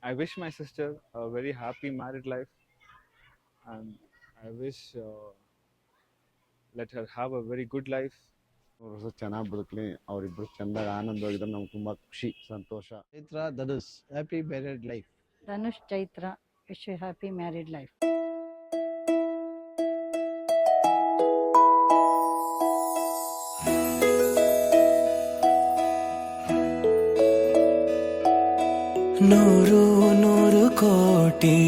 I wish my sister a very happy married life, and I wish let her have a very good life. ಅವರು ಚೆನ್ನಾಗಿ ಬದುಕಲಿ, ಅವರಿಬ್ಬರು ಚೆಂದಾಗಿ ಆನಂದವಾಗಿದ್ರೆ ನಮ್ಗೆ ತುಂಬ ಖುಷಿ ಸಂತೋಷ. Chaitra Dhanush happy married life. Dhanush Chaitra wish you happy married life. ನೂರು ನೂರು ಕೋಟಿ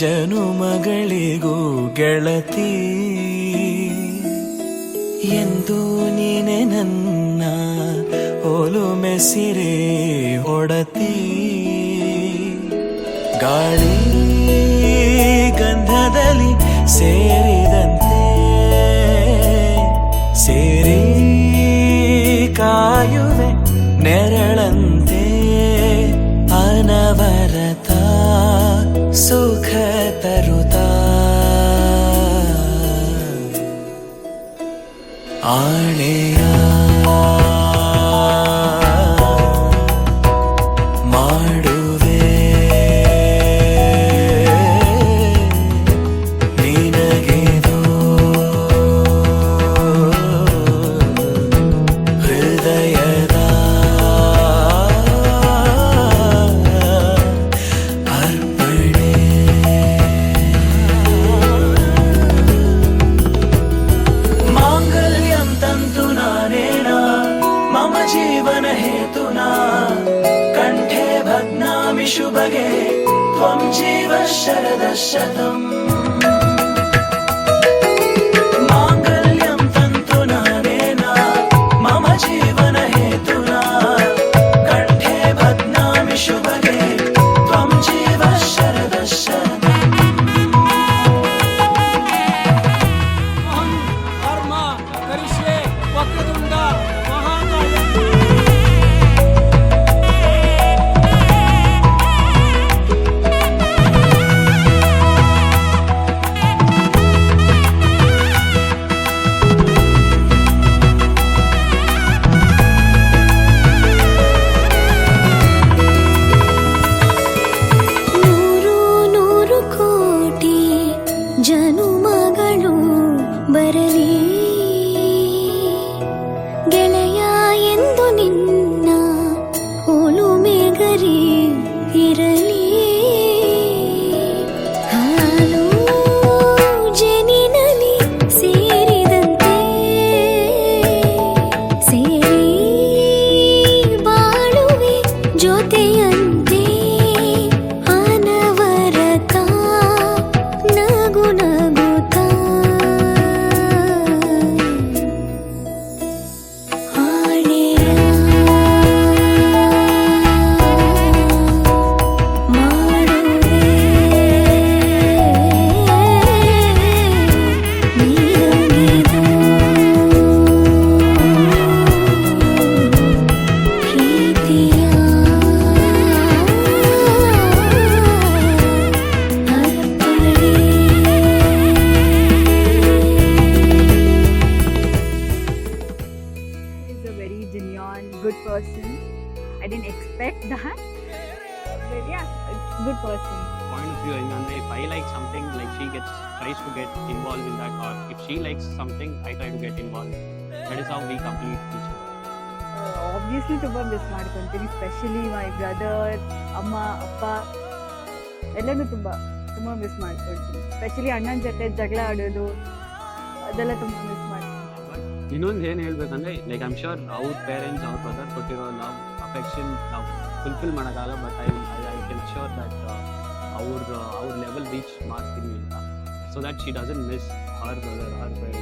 ಜನುಮಗಳಿಗೂ ಗೆಳತಿ ಎಂದು ನೀನೆ ನನ್ನ ಒಲುಮೆ ಸಿರೆ ಒಡತಿ. ಗಾಳಿ ಗಂಧದಲ್ಲಿ ಸೇರಿದಂತೆ ಸೇರಿ ಕಾಯುವೆ ನೆರಳಂತೆ ಅನವರತ ಸುಖ ತರುತ್ತಾ ಆಣೆಯ ಮಾಡುವೆ ನಿನಗೆದು ಹೃದಯದ ಅರ್ಪಣೆ. ಮಾಂಗಲ್ಯಂ ತಂತು ನಾನೇನ ಮಮ ಜೀವನ ಹೇತುನಾ ಕಂಠೆ ಭಗ್ನಾಮಿ ಶುಭಗೆ ತ್ವಂ ಜೀವ ಶರದ ಶತಂ. ಮಾಂಗಲ್ಯಂ ತಂತು ನಾನೇನ ಮಮ ಜೀವನ ಹೇತುನಾ ಕಂಠೆ ಭಗ್ನಾಮಿ ಶುಭಗೆ ತ್ವಂ ಜೀವ ಶರದ ಶತಂ. ಕರ್ಮ ಕರಿಷ್ಯೆ ವಕ್ರತುಂಡ ಮಹಾಕಾಯ. ನೂರು ನೂರು ಕೋಟಿ ಜನುಮಗಳು ಬರಲಿ ಗೆಳೆಯ ಎಂದು ನಿನ್ನ ಒಲುಮೆಗರಿ ಇರಲಿ. ಹಾಲು ಜನಿನಲಿ ಸೇರಿದಂತೆ ಸೇರಿ ಬಾಳುವೆ ಜೊತೆಯಂತೆ ಅನವರತ ನಗು ನಗುತ್ತಾ ಆಣೆಯ ಮಾಡುವೆ ನಿನಗೆದು ಪ್ರೀತಿಯ Is a very genuine, good person. I didn't expect that, but yeah, a good person. Point of view ఏంటంటే if I like something, like she tries to get involved in that, or if she likes something I try to get involved. That is how we complete each other. Obviously ತುಂಬ miss ಮಾಡ್ಕೊತೀನಿ, specially my brother, ಅಮ್ಮ ಅಪ್ಪ ಎಲ್ಲನೂ ತುಂಬ ತುಂಬ miss ಮಾಡ್ಕೊಳ್ತೀನಿ. Specially ಅಣ್ಣನ ಜೊತೆ ಜಗಳ ಆಡೋದು ಅದೆಲ್ಲ ತುಂಬ ಮಿಸ್ ಮಾಡ್ತೀನಿ. ಬಟ್ ಇನ್ನೊಂದು ಏನು ಹೇಳ್ಬೇಕಂದ್ರೆ ಲೈಕ್ ಐ ಆಮ್ ಶ್ಯೂರ್ ಅವ್ರ ಪೇರೆಂಟ್ಸ್ ಅವ್ರ ಬ್ರದರ್ ಕೊಟ್ಟಿರೋ ಲವ್ ಅಫೆಕ್ಷನ್ ನಾವು ಫುಲ್ಫಿಲ್ ಮಾಡೋಕ್ಕಾಗಲ್ಲ, but I can sure that ಅವ್ರ ಲೆವೆಲ್ ರೀಚ್ ಮಾಡ್ತೀನಿ ಅಂತ, so that she doesn't miss her brother Har parents.